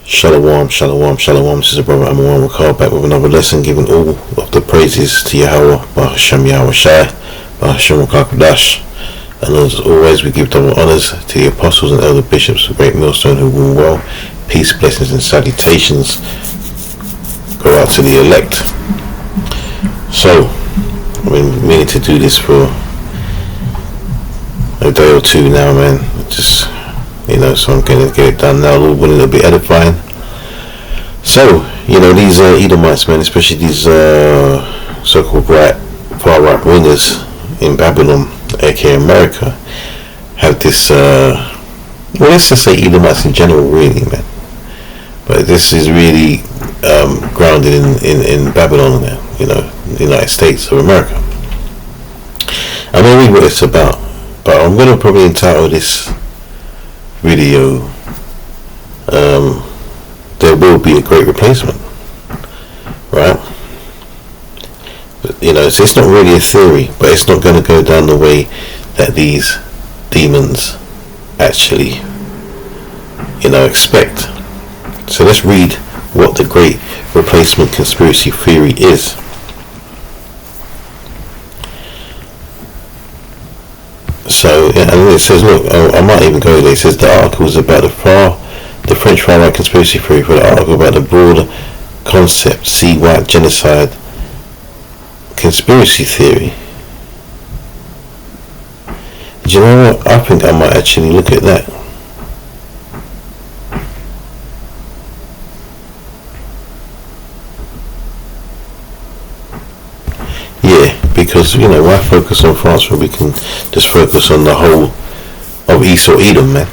Shalom, shalom, shalom. This is a brother Amawan Wakar back with another lesson, giving all of the praises to Yahweh, Bahasham Yahweh Shai, Bahasham Wakakadash. And as always, we give double honors to the apostles and elder bishops of Great Millstone who rule well. Peace, blessings, and salutations go out to the elect. So, I've been meaning to do this for a day or two now, man. Just, so I'm going to get it done now. Lord willing, it'll be edifying. So, these Edomites, man, especially these so-called far right wingers in Babylon, aka America, have this, let's just say Edomites in general, really, man. But this is really grounded in Babylon, the United States of America. I'm going to read what it's about, but I'm going to probably entitle this video, there will be a great replacement, right? It's not really a theory, but it's not going to go down the way that these demons actually, expect. So let's read what the great replacement conspiracy theory is. So, and it says, look, I might even go there. It says the article is about the French far-right conspiracy theory. For the article about the broader concept, see white genocide conspiracy theory. Do you know what? I think I might actually look at that. Because why focus on France when we can just focus on the whole of Esau Edom, man?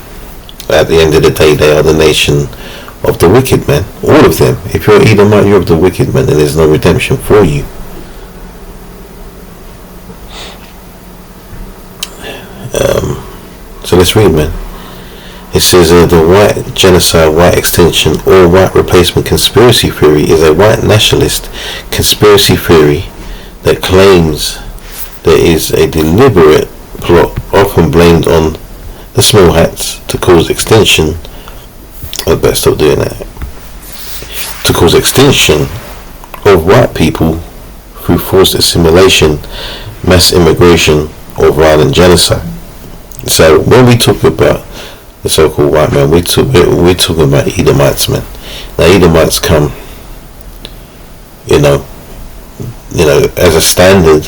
At the end of the day, they are the nation of the wicked, man. All of them. If you're Edomite, you're of the wicked, man, and there's no redemption for you. So let's read, man. It says the white genocide, white extinction, or white replacement conspiracy theory is a white nationalist conspiracy theory that claims there is a deliberate plot, often blamed on the small hats, to cause extinction. I better stop doing that. To cause extinction of white people through forced assimilation, mass immigration, or violent genocide. So when we talk about the so-called white man, we're talking about Edomites, man. Now Edomites come, as a standard,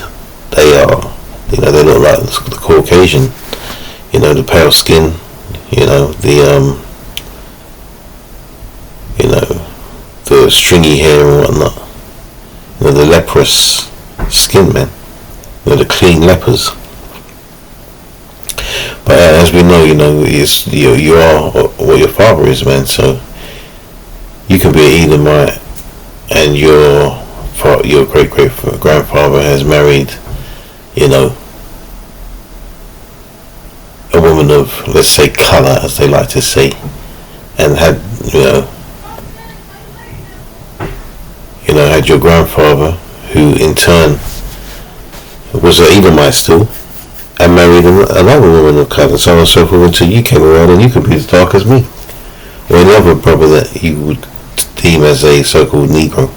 they are, they look like the Caucasian, the pale skin, the stringy hair and whatnot, the leprous skin, man, the clean lepers. But as we know, you are what your father is, man. So you can be an Edomite, and your great grandfather has married, a woman of, let's say, colour, as they like to say, and had, had your grandfather, who in turn was an Edomite still, and married another woman of colour, so on and so forth, until you came around and you could be as dark as me, or any other brother that you would deem as a so-called Negro.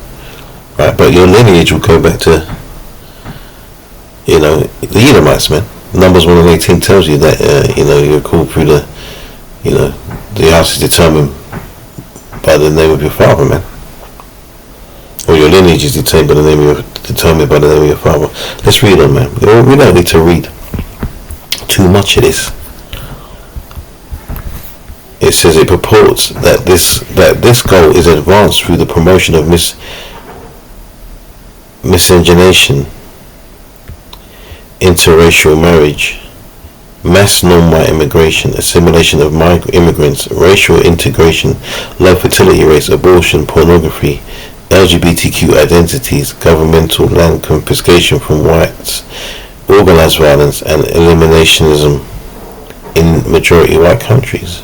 Right, but your lineage will go back to, the Edomites, man. Numbers 1 and 18 tells you that, you're called through the house is determined by the name of your father, man. Or your lineage is determined by the name of your father. Let's read on, man. We don't need to read too much of this. It says it purports that this goal is advanced through the promotion of miscegenation, interracial marriage, mass non-white immigration, assimilation of immigrants, racial integration, low fertility rates, abortion, pornography, LGBTQ identities, governmental land confiscation from whites, organized violence, and eliminationism in majority white countries.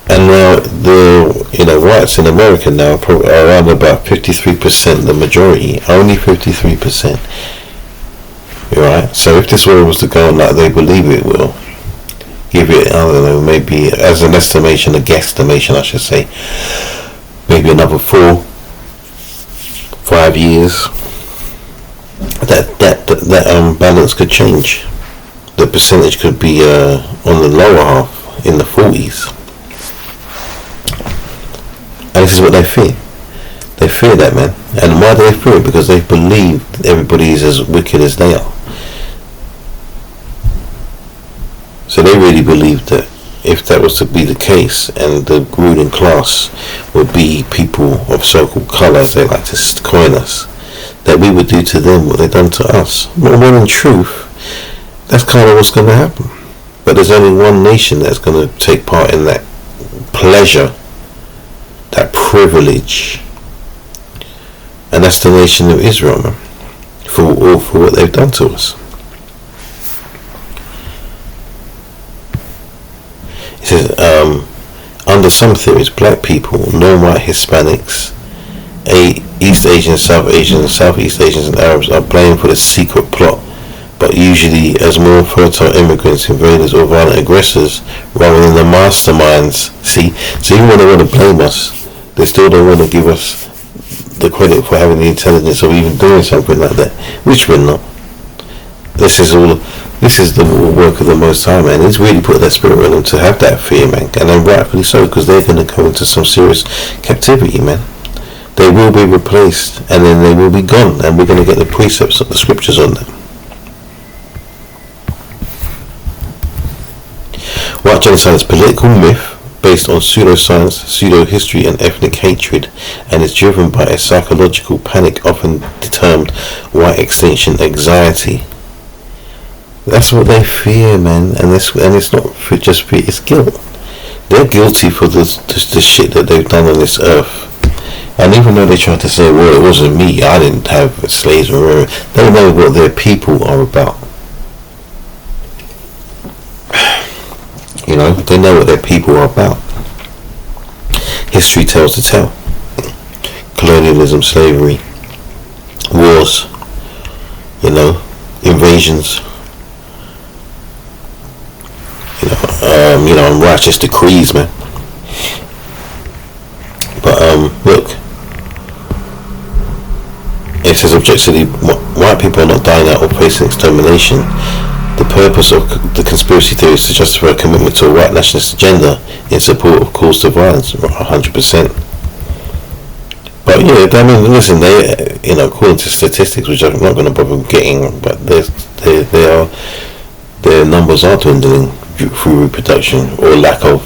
And now the whites in America now are around about 53%, the majority, only 53%. Right? So if this war was to go on like they believe it will, give give it, I don't know, maybe as an estimation, a guesstimation I should say, maybe another 4-5 years, that balance could change. The percentage could be on the lower half, in the 40s. And this is what they fear. They fear that, man. And why do they fear it? Because they believe everybody is as wicked as they are. So they really believe that if that was to be the case, and the ruling class would be people of so-called colour, as they like to coin us, that we would do to them what they've done to us. Well, when in truth, that's kind of what's going to happen. But there's only one nation that's going to take part in that pleasure, that privilege, and that's the nation of Israel, man, for what they've done to us. It says, under some theories, black people, non-white Hispanics, East Asians, South Asians, Southeast Asians and Arabs are blamed for the secret plot, but usually as more fertile immigrants, invaders or violent aggressors rather than the masterminds. See, so even when they want to blame us, they still don't want to give us the credit for having the intelligence of even doing something like that, which we're not. This is the work of the Most High, man. He's really put that spirit in them to have that fear, man, and then rightfully so, because they're going to go into some serious captivity, man. They will be replaced, and then they will be gone, and we're going to get the precepts of the scriptures on them. White genocide is a political myth based on pseudoscience, pseudo-history and ethnic hatred, and is driven by a psychological panic often termed white extinction anxiety. That's what they fear, man, and it's not just fear, it's guilt. They're guilty for the shit that they've done on this earth. And even though they try to say, well, it wasn't me, I didn't have slaves or whatever, they know what their people are about. You know, they know what their people are about. History tells the tale. Colonialism, slavery, wars, you know, invasions, unrighteous decrees, man. But look, it says objectively, white people are not dying out or facing extermination. The purpose of the conspiracy theory is to justify a commitment to a white nationalist agenda in support of calls to violence, 100%. But yeah, I mean, listen, they, according to statistics, which I'm not going to bother getting, but their numbers are dwindling through reproduction or lack of.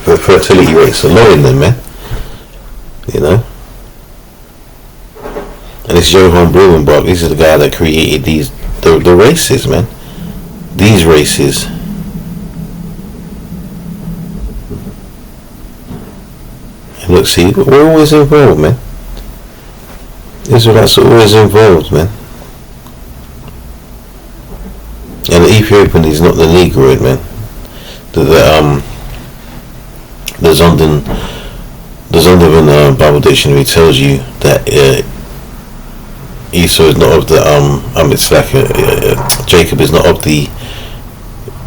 The fertility rates are low in them, man. You know. And it's Johann Blumenbach. This is the guy that created the races, man. These races. And look, see, we're always involved, man. Israelites are always involved, man. And the Ethiopian is not the Negroid, man. The Zondervan Bible Dictionary tells you that Esau is not of the it's like Jacob is not of the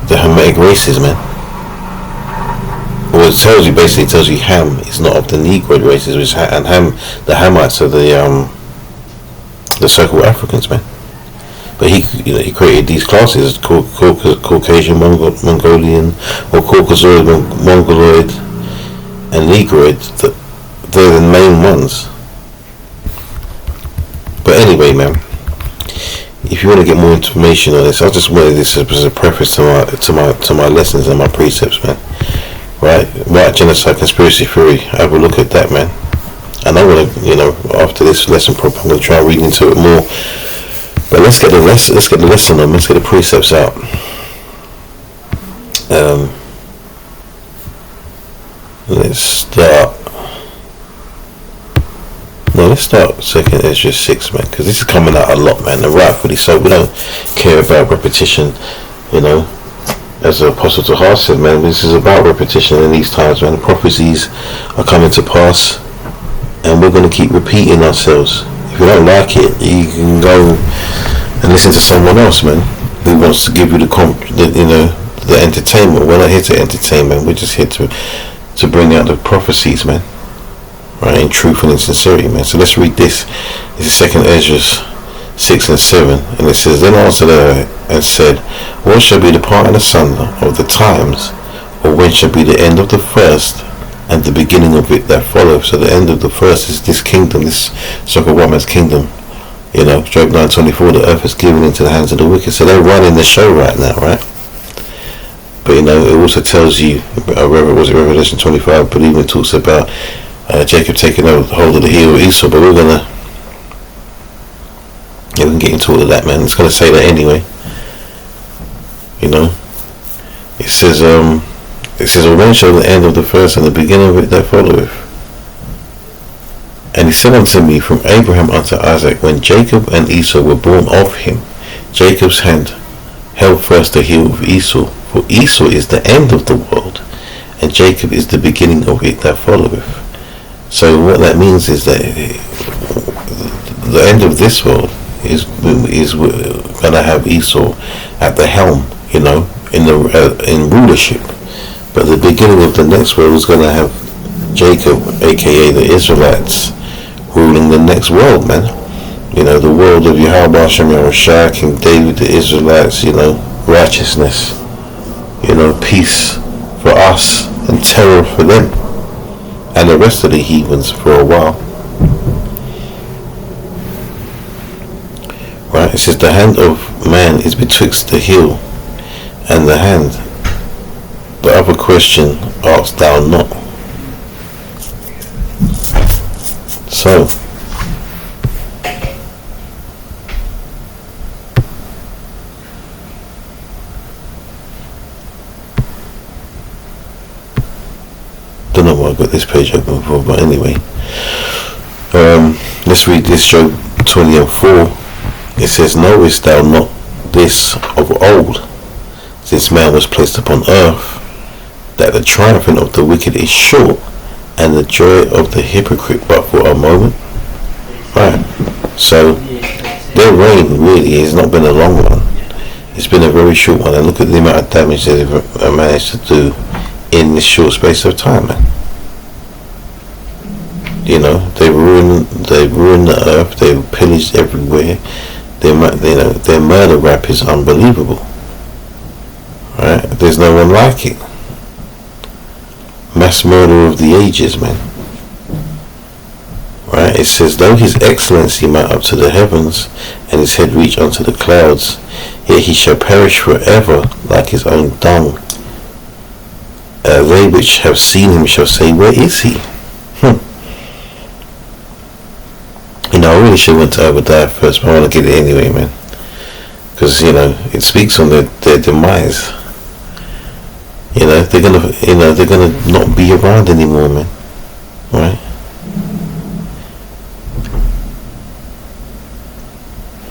Hamitic races, man. Well, it basically tells you Ham is not of the Negroid races, and the Hamites are the so-called Africans, man. But he created these classes: Caucasian, Mongolian, or Caucasoid, Mongoloid, and Negroid. They're the main ones. But anyway, man, if you want to get more information on this, I just wanted this as a preface to my lessons and my precepts, man. Right, genocide conspiracy theory. Have a look at that, man. And I'm gonna, after this lesson, I'm gonna try reading into it more. But let's get the lesson on. Let's get the precepts out. Let's start. No, let's start second Ezra 6, man, because this is coming out a lot, man, and rightfully so. We don't care about repetition, as the Apostle Tahar said, man. This is about repetition in these times, man. The prophecies are coming to pass, and we're going to keep repeating ourselves. If you don't like it, you can go and listen to someone else, man, who wants to give you the the entertainment. We're not here to entertain, man. We're just here to bring out the prophecies, man. Right, in truth and in sincerity, man. So let's read this. This is 2 Ezra 6 and 7, and it says, Then answered I and said, What shall be the part and asunder of the times, or when shall be the end of the first, and the beginning of it that follows? So the end of the first is this kingdom, this so-called white man's kingdom. You know, Job 9:24, the earth is given into the hands of the wicked. So they're running the show right now, right? But you know, it also tells you, Revelation 25, but even it talks about Jacob taking hold of the heel of Esau. But we can get into all of that, man. It's going to say that anyway. You know, it says, when shall the end of the first and the beginning of it that followeth? And he said unto me, From Abraham unto Isaac, when Jacob and Esau were born of him, Jacob's hand held first the heel of Esau, for Esau is the end of the world, and Jacob is the beginning of it that followeth. So what that means is that the end of this world is going to have Esau at the helm, you know, in rulership. But the beginning of the next world is going to have Jacob, aka the Israelites, ruling the next world, man. You know, the world of Yahweh, Shem Yahushua, King David, the Israelites, you know, righteousness, you know, peace for us and terror for them and the rest of the heathens for a while. Right, it says the hand of man is betwixt the heel and the hand. The other question asked thou not. So, don't know why I got this page open for, but anyway, let's read this, Job 20 and 4. It says, Knowest thou not this of old, since man was placed upon earth, that the triumphing of the wicked is short, and the joy of the hypocrite but for a moment? Right. So their reign really has not been a long one. It's been a very short one, and look at the amount of damage they've managed to do in this short space of time, man. You know, they've ruined the earth. They've pillaged everywhere. Their murder rap is unbelievable. Right? There's no one like it. Mass murder of the ages, man. Right? It says, Though his excellency mount up to the heavens, and his head reach unto the clouds, yet he shall perish forever like his own dung. They which have seen him shall say, Where is he? You know, I really should have went to Obadiah first, but I want to get it anyway, man. Because, you know, it speaks on their demise. You know, they're gonna not be around anymore, man. Right?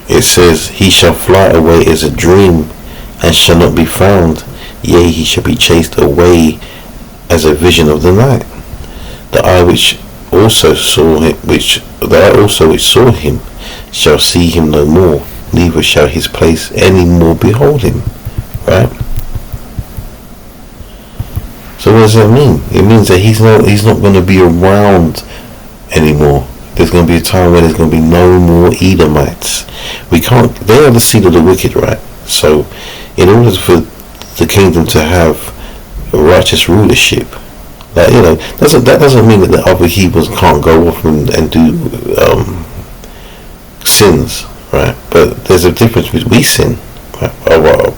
It says, He shall fly away as a dream, and shall not be found. Yea, he shall be chased away as a vision of the night. The eye which also saw him shall see him no more, neither shall his place any more behold him. Right? So what does that mean? It means that he's not going to be around anymore. There's going to be a time where there's going to be no more Edomites. They are the seed of the wicked, right? So in order for the kingdom to have a righteous rulership, like, you know, that doesn't mean that the other heathens can't go off and do sins, right? But there's a difference between we sin, right?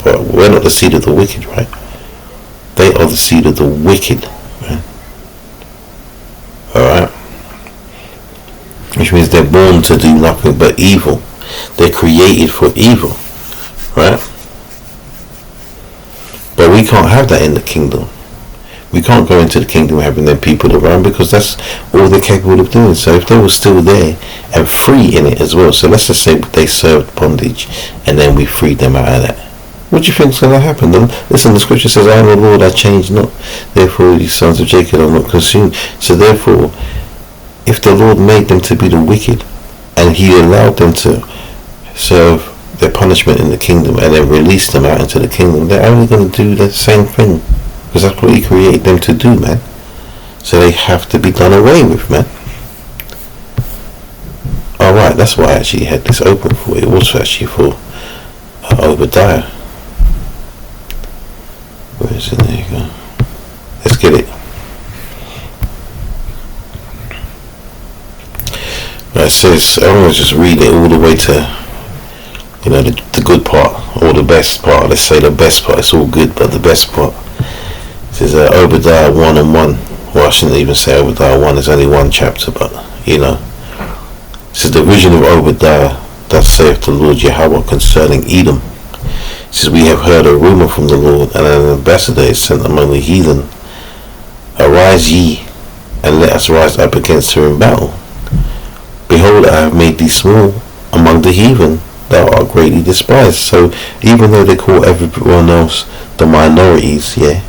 But we're not the seed of the wicked, right? They are the seed of the wicked, right? Alright? Which means they're born to do nothing but evil. They're created for evil, right? But we can't have that in the kingdom. We can't go into the kingdom having their people around, because that's all they're capable of doing. So if they were still there and free in it as well, so let's just say they served bondage and then we freed them out of that, what do you think is going to happen? Listen, the scripture says, I am the Lord, I change not. Therefore, you sons of Jacob are not consumed. So therefore, if the Lord made them to be the wicked, and he allowed them to serve their punishment in the kingdom and then release them out into the kingdom, they're only going to do the same thing, because that's what he created them to do, man. So they have to be done away with, man. Alright, that's why I actually had this open for. It was actually for Obadiah. Where is it? There you go. Let's get it. Right, it says, I want to just read it all the way to, the good part, or the best part. Let's say the best part. It's all good, but the best part. It says Obadiah 1 and 1. Well, I shouldn't even say Obadiah 1. There's only one chapter, but, It says, the vision of Obadiah, thus saith the Lord Yahweh concerning Edom. It says, we have heard a rumor from the Lord, and an ambassador is sent among the heathen. Arise ye, and let us rise up against her in battle. Behold, I have made thee small among the heathen, thou art greatly despised. So even though they call everyone else the minorities, yeah,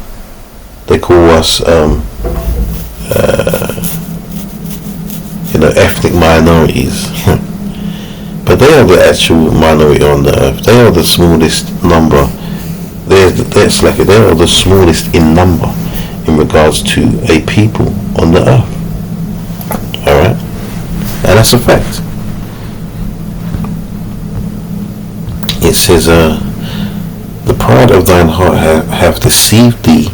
they call us ethnic minorities, but they are the actual minority on the earth. They are the smallest number. They are the smallest in number in regards to a people on the earth. Alright? And that's a fact. It says, the pride of thine heart have deceived thee,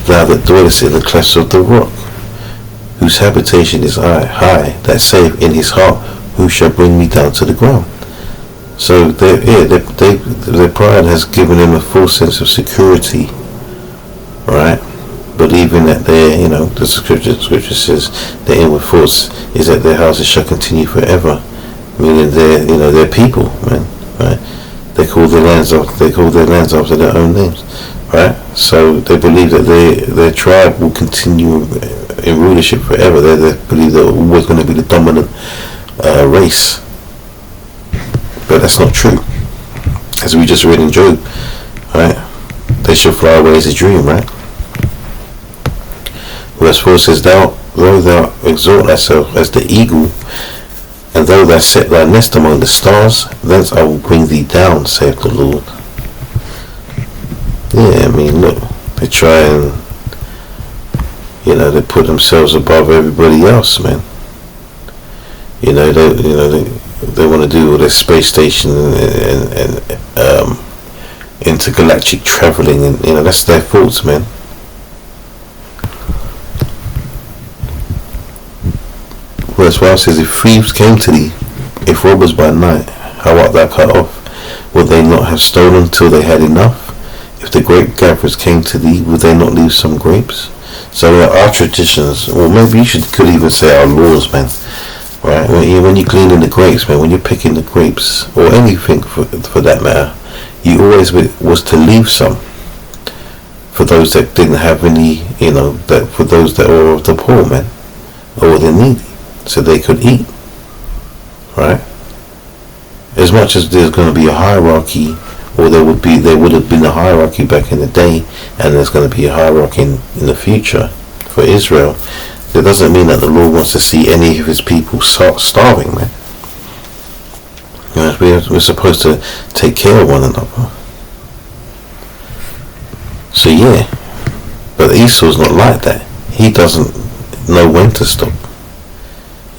thou that dwellest in the clefts of the rock, whose habitation is high, that saith in his heart, who shall bring me down to the ground? So their pride has given them a full sense of security, right? Believing that the scripture says the inward force is that their houses shall continue forever, meaning they're people, man, right? They call their lands after their own names, right? So they believe that their tribe will continue in rulership forever. They believe they're always going to be the dominant race, but that's not true. As we just read in Job, right? They shall fly away as a dream, right? Verse 4 says, though thou exalt thyself as the eagle, and though thou set thy nest among the stars, thence I will bring thee down, saith the Lord. Yeah, I mean, look, they try and, they put themselves above everybody else, man. They want to do all this space station and intergalactic traveling, and that's their faults, man. Verse 5 says, if thieves came to thee, if robbers by night, how art thou cut off? Would they not have stolen till they had enough? If the grape gatherers came to thee, would they not leave some grapes? So our traditions, or maybe you could even say our laws, man, right? When you're cleaning the grapes, man, when you're picking the grapes, or anything for that matter, you always was to leave some for those that didn't have any, that for those that were of the poor, man, or the needy, so they could eat, right? As much as there's going to be a hierarchy, or there would have been a hierarchy back in the day, and there's going to be a hierarchy in the future for Israel, that doesn't mean that the Lord wants to see any of his people starving, man. We're supposed to take care of one another. So yeah, but Esau's not like that. He doesn't know when to stop.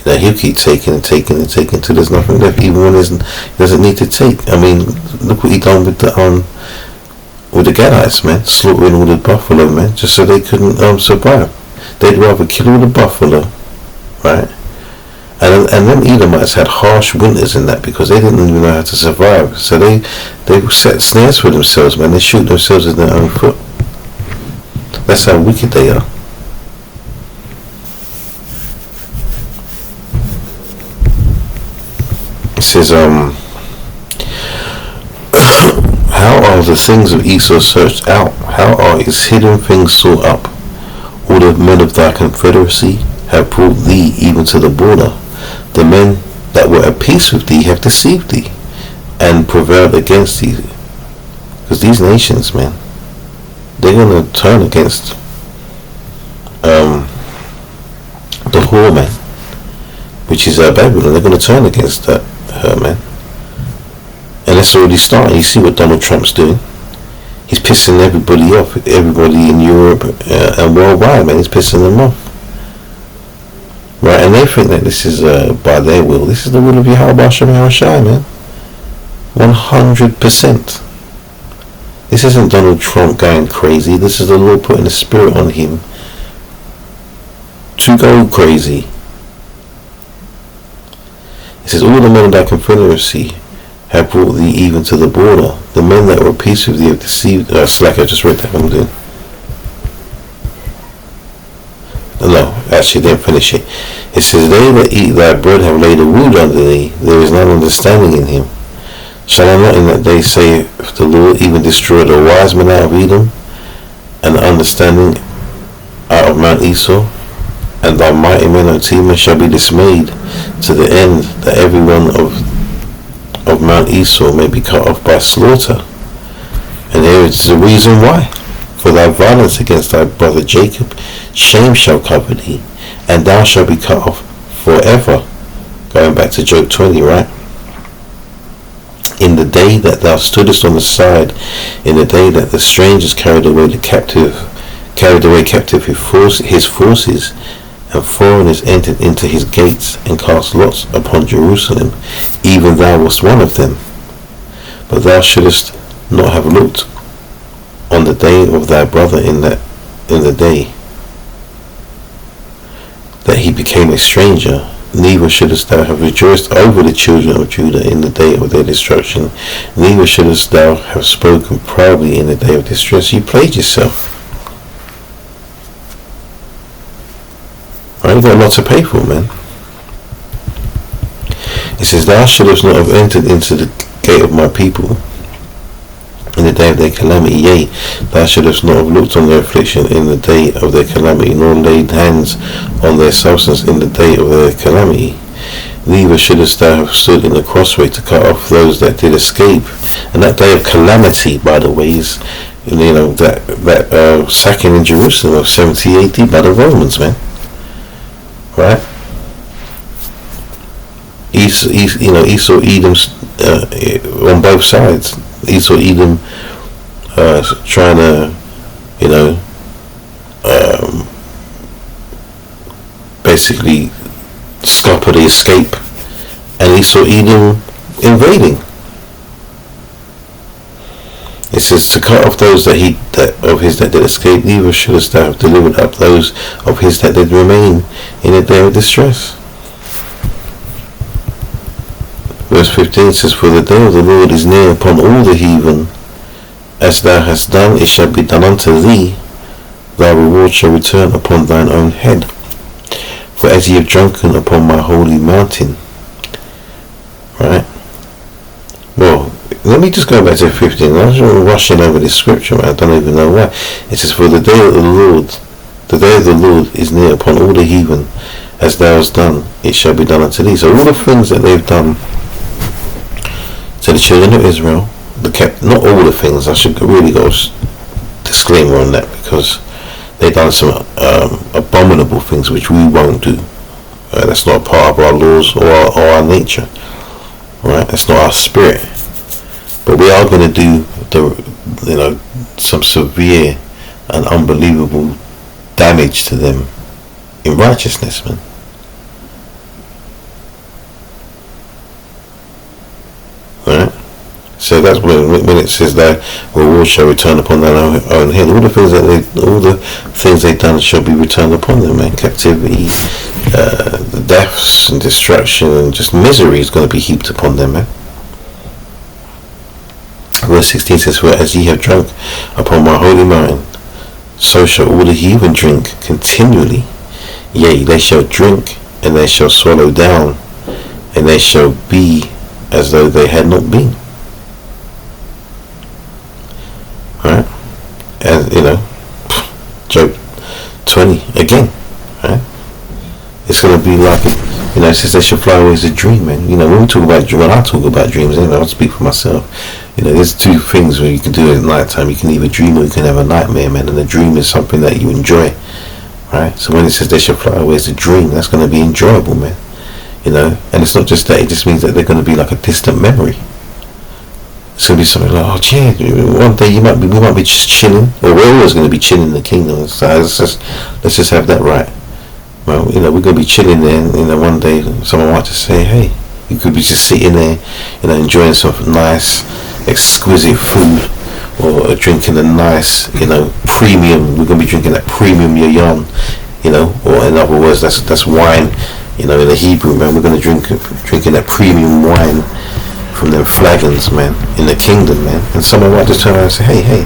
He'll keep taking and taking and taking until there's nothing left, even when he doesn't need to take. I mean, look what he done with the Gadites, man, slaughtering all the buffalo, man, just so they couldn't survive. They'd rather kill all the buffalo, right? And them Edomites had harsh winters in that, because they didn't even know how to survive. So they set snares for themselves, man. They shoot themselves in their own foot. That's how wicked they are. It says, how are the things of Esau searched out? How are his hidden things sought up? All the men of thy confederacy have brought thee even to the border. The men that were at peace with thee have deceived thee and prevailed against thee. Because these nations, man, they're going to turn against the whore, man, which is Babylon. They're going to turn against her, man. And that's already starting. You see what Donald Trump's doing. He's pissing everybody off. Everybody in Europe and worldwide, man. He's pissing them off. Right, and they think that this is by their will. This is the will of Yahweh B'Shem Yahushai, man. 100%. This isn't Donald Trump going crazy. This is the Lord putting a spirit on him to go crazy. It says, all the men of thy confederacy have brought thee even to the border. The men that were at peace with thee have deceived. Slack, I just read that one, dude. No, actually, didn't finish it. It says, they that eat thy bread have laid a wound under thee. There is none understanding in him. Shall I not in that day say, if the Lord even destroyed the wise men out of Edom, and the understanding out of Mount Esau, and thy mighty men of Tema shall be dismayed, to the end that every one of Mount Esau may be cut off by slaughter. And here is the reason why. For thy violence against thy brother Jacob, shame shall cover thee, and thou shalt be cut off forever. Going back to Job 20, right? In the day that thou stoodest on the side, in the day that the strangers carried away captive his forces, and foreigners entered into his gates, and cast lots upon Jerusalem, even thou wast one of them. But thou shouldest not have looked on the day of thy brother in the day that he became a stranger, neither shouldest thou have rejoiced over the children of Judah in the day of their destruction, neither shouldest thou have spoken proudly in the day of distress. You played yourself. Right, you got a lot to pay for, man. It says, thou shouldest not have entered into the gate of my people in the day of their calamity, yea, thou shouldest not have looked on their affliction in the day of their calamity, nor laid hands on their substance in the day of their calamity. Neither shouldest thou have stood in the crossway to cut off those that did escape. And that day of calamity, by the way, is, that sacking in Jerusalem of 70 AD by the Romans, man. Right? Esau, Edom, on both sides. Esau, Edom, trying to, basically scupper the escape, and Esau, Edom invading. It says, to cut off those that did escape, neither shouldest thou have delivered up those of his that did remain in a day of distress. Verse 15 says, for the day of the Lord is near upon all the heathen. As thou hast done, it shall be done unto thee. Thy reward shall return upon thine own head. For as ye have drunken upon my holy mountain. Right? Well, let me just go back to 15. I was rushing over this scripture, man. I don't even know why. It says, for the day of the Lord is near upon all the heathen. As thou hast done, it shall be done unto thee. So all the things that they've done to the children of Israel, not all the things, I should really go disclaimer on that, because they've done some abominable things which we won't do. That's not part of our laws or our nature. Right? That's not our spirit. But we are going to do some severe and unbelievable damage to them in righteousness, man. Right? So that's when it says that reward shall return upon their own head. All the things they've done shall be returned upon them, man. Captivity, the deaths and destruction and just misery is going to be heaped upon them, man. Verse 16 says, for as ye have drunk upon my holy mountain, so shall all the heathen drink continually. Yea, they shall drink, and they shall swallow down, and they shall be as though they had not been. Right? And Job 20 again. Right? It's going to be like it says they shall fly away as a dream, man. When I talk about dreams, I'll speak for myself. There's two things where you can do it at night time. You can either dream or you can have a nightmare, man. And a dream is something that you enjoy. Right? So when it says they shall fly away as a dream, that's going to be enjoyable, man. And it's not just that, it just means that they're going to be like a distant memory. It's gonna be something like, oh, gee, one day we might be just chilling, or we're always gonna be chilling in the kingdom. So let's just have that right. Well, we're gonna be chilling there, and one day someone might just say, hey, you could be just sitting there, enjoying some nice, exquisite food, or drinking a nice, premium. We're gonna be drinking that premium yayan, or in other words, that's wine, in the Hebrew, man. We're gonna drinking that premium wine from them flagons, man, in the kingdom, man. And someone might just turn around and say, hey,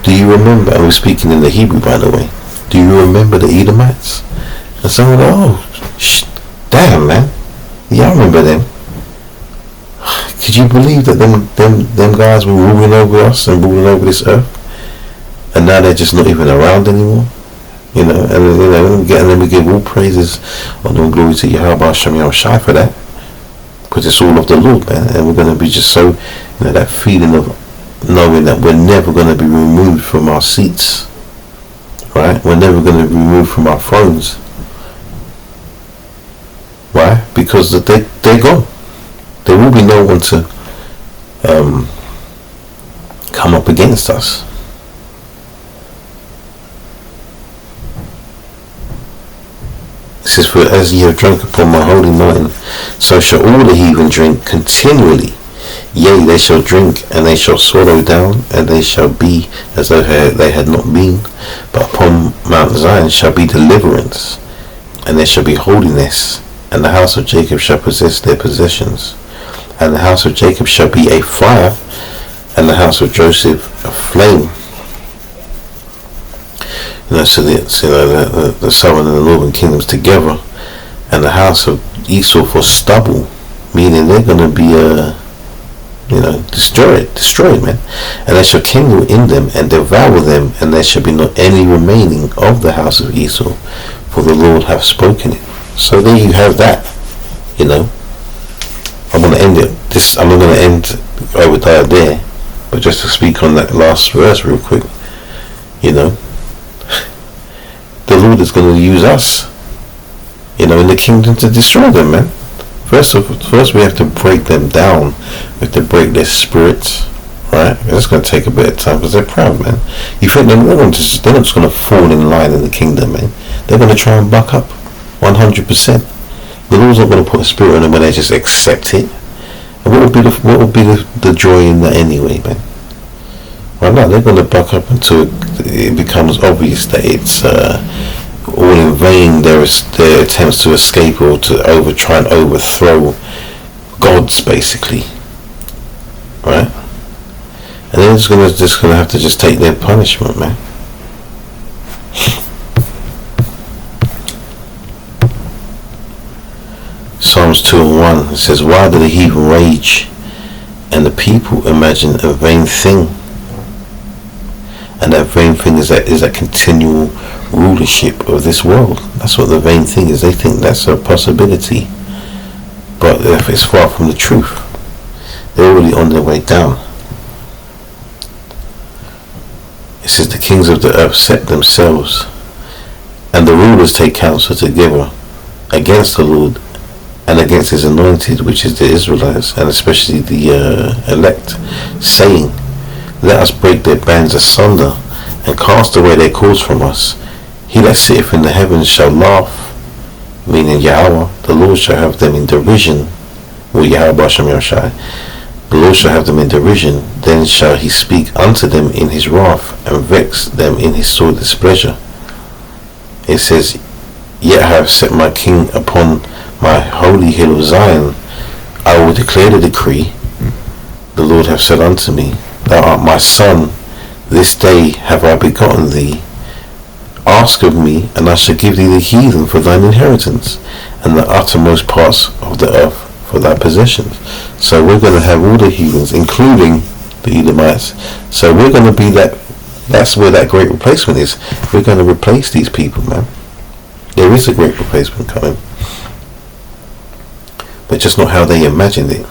do you remember? And we're speaking in the Hebrew, by the way. Do you remember the Edomites? And someone, damn, man. Yeah, I remember them. Could you believe that them guys were ruling over us and ruling over this earth? And now they're just not even around anymore? And then we give all praises and all glory to Yahweh Hashem Yahushai for that. Because it's all of the Lord, man. And we're going to be just so, that feeling of knowing that we're never going to be removed from our seats. Right? We're never going to be removed from our thrones. Why? Because they're gone. There will be no one to come up against us. It says, for as ye have drunk upon my holy mountain, so shall all the heathen drink continually. Yea, they shall drink, and they shall swallow down, and they shall be as though they had not been. But upon Mount Zion shall be deliverance, and there shall be holiness, and the house of Jacob shall possess their possessions. And the house of Jacob shall be a fire, and the house of Joseph a flame. So the southern and the northern kingdoms together, and the house of Esau for stubble, meaning they're going to be destroyed, man. And they shall kindle in them and devour them, and there shall be not any remaining of the house of Esau, for the Lord hath spoken it. So there you have that. I'm going to end it. I'm not going to end Obadiah there, but just to speak on that last verse real quick. The Lord is going to use us, in the kingdom to destroy them, man. First we have to break them down. We have to break their spirits, right? It's going to take a bit of time because they're proud, man. You think they're not just going to fall in line in the kingdom, man? They're going to try and buck up, 100%. The Lord's not going to put a spirit on them when they just accept it. And what would be the joy in that anyway, man? Well, no, they're going to buck up until it becomes obvious that it's all in vain. Their attempts to escape or to try and overthrow gods, basically, right? And they're just gonna have to just take their punishment, man. Psalms 2:1, it says, why do the heathen rage and the people imagine a vain thing? And that vain thing is that continual rulership of this world. That's what the vain thing is. They think that's a possibility, but if it's far from the truth, they're already on their way down. It says the kings of the earth set themselves, and the rulers take counsel together against the Lord and against his anointed, which is the Israelites, and especially the elect, saying, let us break their bands asunder and cast away their cords from us. He that sitteth in the heavens shall laugh, meaning Yahweh, the Lord shall have them in derision, or Yahweh Hashem Yahushai, the Lord shall have them in derision. Then shall he speak unto them in his wrath, and vex them in his sore displeasure. It says, yet I have set my king upon my holy hill of Zion. I will declare the decree. The Lord hath said unto me, thou art my son, this day have I begotten thee. Ask of me, and I shall give thee the heathen for thine inheritance, and the uttermost parts of the earth for thy possessions. So we're going to have all the heathens, including the Edomites. So we're going to be that's where that great replacement is. We're going to replace these people, man. There is a great replacement coming, but just not how they imagined it.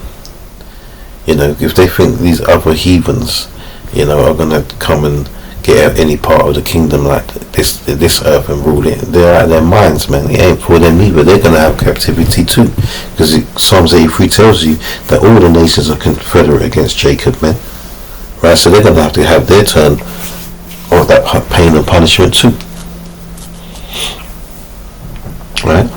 If they think these other heathens, are going to come and get any part of the kingdom like this earth and rule it. They're out of their minds, man. It ain't for them either. They're gonna have captivity too, because Psalms 83 tells you that all the nations are confederate against Jacob, man. Right, so they're gonna have to have their turn of that pain and punishment too. Right.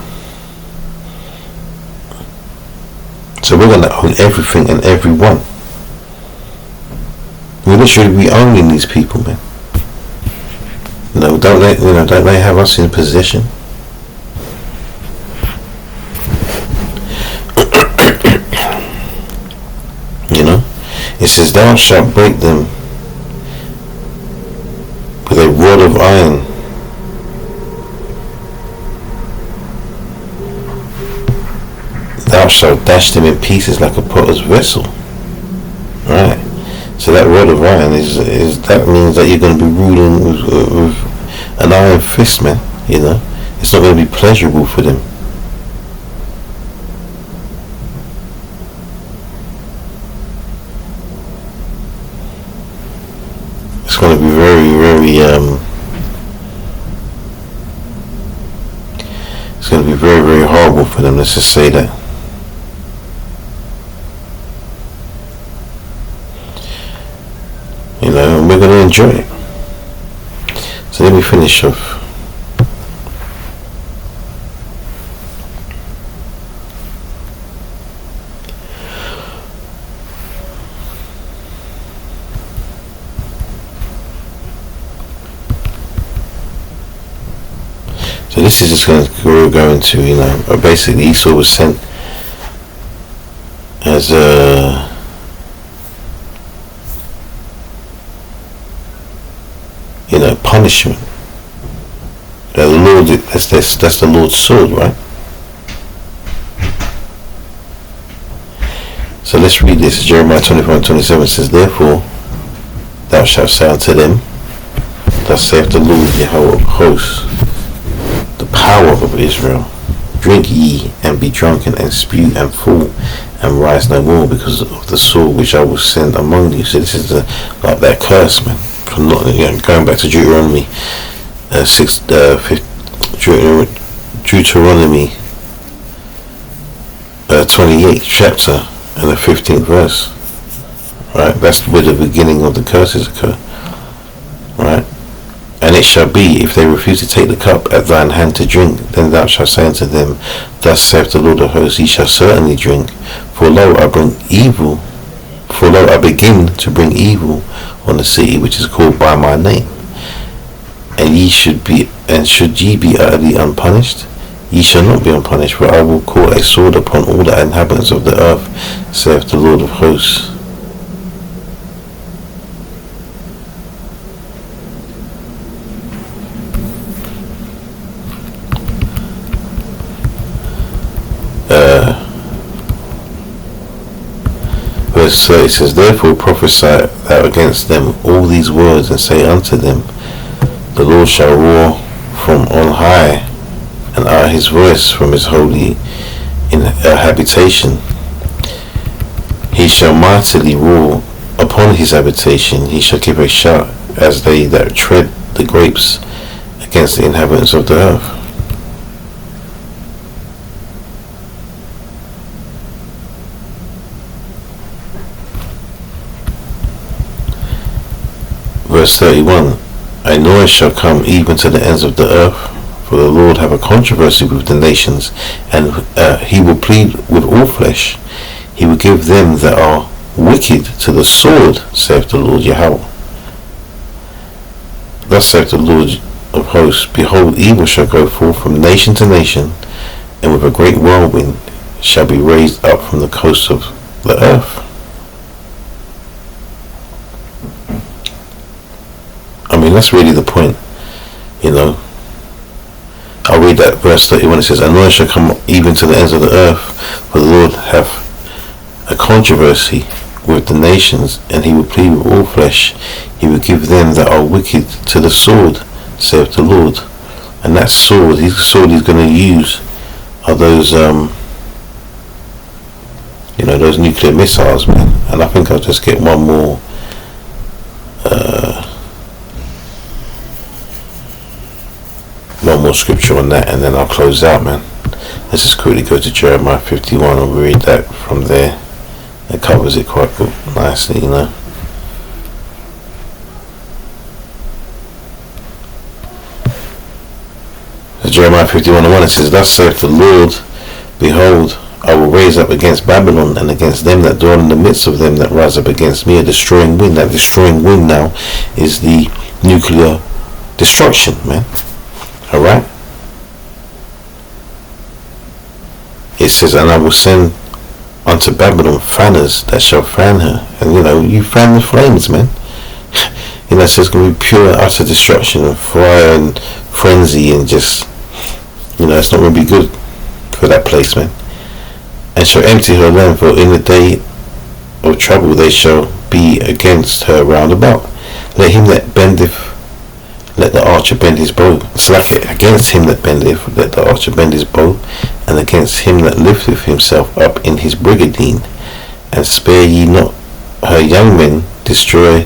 So we're gonna own everything and everyone. We literally be owning these people, man. Don't they have us in possession? It says, thou shalt break them with a rod of iron. Thou shalt dash them in pieces like a potter's vessel. Right. So that rod of iron is that means that you're going to be ruling with an iron fist, man. It's not going to be pleasurable for them. It's going to be very, very it's going to be very, very horrible for them. Let's just say that. And we're going to enjoy it. So let me finish off. So this is just going to go into, basically Esau was sent as a punishment. The Lord, that's the Lord's sword, right? So let's read this. Jeremiah 25:27 says, therefore thou shalt say unto them, thus saith the Lord Yahweh of hosts, the power of Israel, drink ye and be drunken and spew and fall and rise no more because of the sword which I will send among you. So this is like that curse, man. From going back to Deuteronomy 28th chapter and the 15th verse. Right, that's where the beginning of the curses occur. Right. And it shall be, if they refuse to take the cup at thine hand to drink, then thou shalt say unto them, thus saith the Lord of hosts, ye shall certainly drink. For lo, I begin to bring evil on the city which is called by my name. And should ye be utterly unpunished, ye shall not be unpunished, for I will call a sword upon all the inhabitants of the earth, saith the Lord of hosts. Verse 30 says, therefore prophesy thou against them all these words, and say unto them, the Lord shall roar from on high, and utter his voice from his holy habitation. He shall mightily roar upon his habitation. He shall give a shout as they that tread the grapes against the inhabitants of the earth. Verse 31, a noise shall come even to the ends of the earth, for the Lord have a controversy with the nations, and he will plead with all flesh. He will give them that are wicked to the sword, saith the Lord Yahweh. Thus saith the Lord of hosts, behold, evil shall go forth from nation to nation, and with a great whirlwind shall be raised up from the coasts of the earth. I mean, that's really the point, I'll read that verse 31. It says, a noise shall come even to the ends of the earth, for the Lord hath a controversy with the nations, and he will plead with all flesh. He will give them that are wicked to the sword, saith the Lord. And that sword he's going to use are those, those nuclear missiles, man. And I think I'll just get one more one more scripture on that, and then I'll close out, man. Let's just quickly go to Jeremiah 51 and read that from there. It covers it quite good, nicely, you know. So Jeremiah 51:1, it says, "Thus saith the Lord, Behold, I will raise up against Babylon and against them that dwell in the midst of them that rise up against me a destroying wind." That destroying wind now is the nuclear destruction, man. Alright? It says, "And I will send unto Babylon fanners that shall fan her." And you fan the flames, man. So it's going to be pure and utter destruction and fire and frenzy, and just, it's not going to be good for that place, man. "And shall empty her land, for in the day of trouble they shall be against her round about. Let him that bendeth, let the archer bend his bow. Slack it against him that bendeth, let the archer bend his bow, and against him that lifteth himself up in his brigandine. And spare ye not her young men, destroy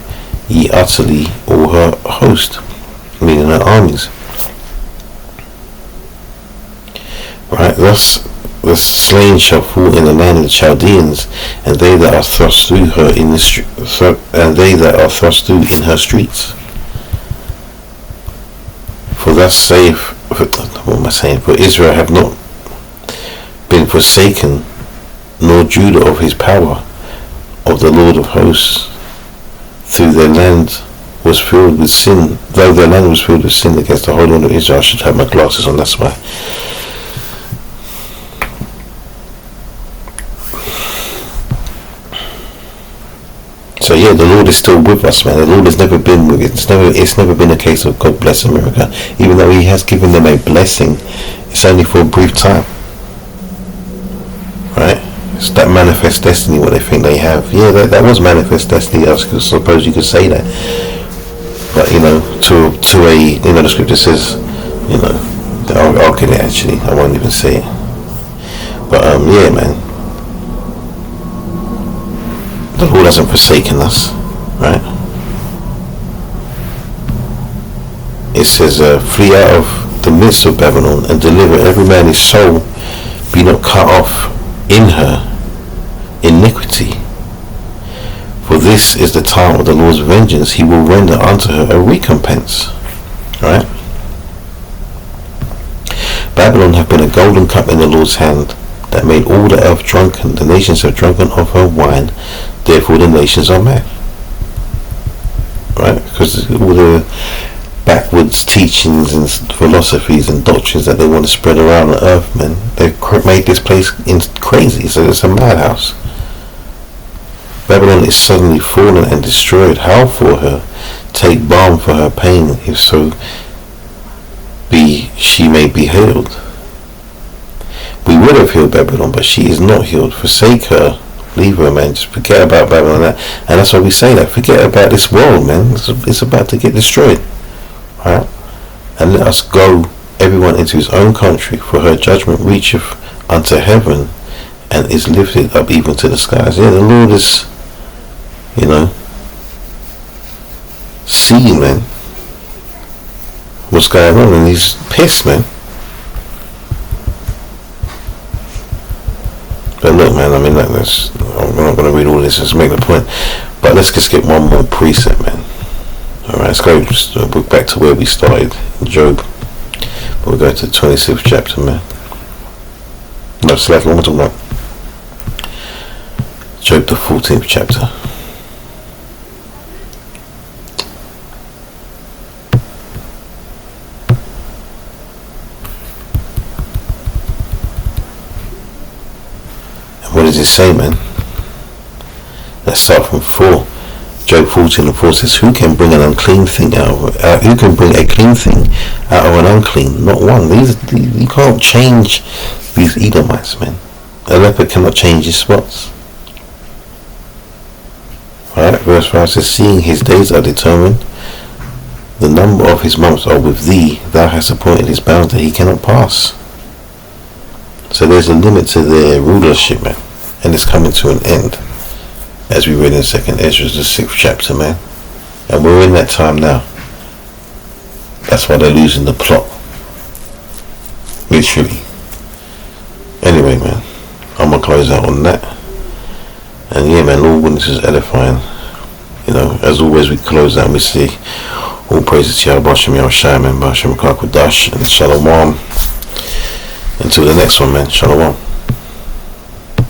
ye utterly all her host," meaning her armies. Right, "Thus the slain shall fall in the land of the Chaldeans, and they that are thrust through her in her streets. For thus saith," what am I saying? "For Israel have not been forsaken, nor Judah of his power, of the Lord of hosts, though their land was filled with sin against the Holy One of Israel." I should have my glasses on, that's why. So yeah, the Lord is still with us, man. The Lord has never been with it. It's never been a case of God bless America. Even though He has given them a blessing, it's only for a brief time. Right? It's that manifest destiny, what they think they have. Yeah, that was manifest destiny. I suppose you could say that. But to a the scripture says, I'll get it actually. I won't even say it. But yeah, man. The Lord hasn't forsaken us, right? It says, "Flee out of the midst of Babylon, and deliver every man his soul, be not cut off in her iniquity. For this is the time of the Lord's vengeance, He will render unto her a recompense." Right? "Babylon hath been a golden cup in the Lord's hand, that made all the earth drunken. The nations have drunken of her wine, therefore the nations are mad." Right? Because all the backwards teachings and philosophies and doctrines that they want to spread around the earth, man, they've made this place crazy. So it's a madhouse. "Babylon is suddenly fallen and destroyed. Howl for her, take balm for her pain, if so be she may be healed. We would have healed Babylon, but she is not healed. Forsake her, leave her, man. Just forget about Babylon." And that's why we say that. Forget about this world, man. It's about to get destroyed. Right? "And let us go, everyone into his own country, for her judgment reacheth unto heaven, and is lifted up even to the skies." Yeah, the Lord is, seeing, man, what's going on, and He's pissed, man. But look, man, I'm not going to read all this, let's make the point. But let's just get one more precept, man. Alright, let's go back to where we started, in Job. But we'll go to the 26th chapter, man. No, it's left, what am I talking about? Job, the 14th chapter. What does it say, man? Let's start from 4. Job 14:4 says, "Who can bring an unclean thing who can bring a clean thing out of an unclean? Not one." You can't change these Edomites, man. A leopard cannot change his spots. Alright, verse 5 says, "Seeing his days are determined, the number of his months are with thee. Thou hast appointed his bounds that he cannot pass." So there's a limit to their rulership, man. And it's coming to an end. As we read in 2nd Ezra, the 6th chapter, man. And we're in that time now. That's why they're losing the plot. literally. Anyway, man, I'm gonna close out on that. And yeah, man, all witness is edifying. You know, as always, we close out and we see all praises to Yahweh Bashem Yahushua, man, Bashem Kakwadash, and Shalom. Until the next one, man, Shalom.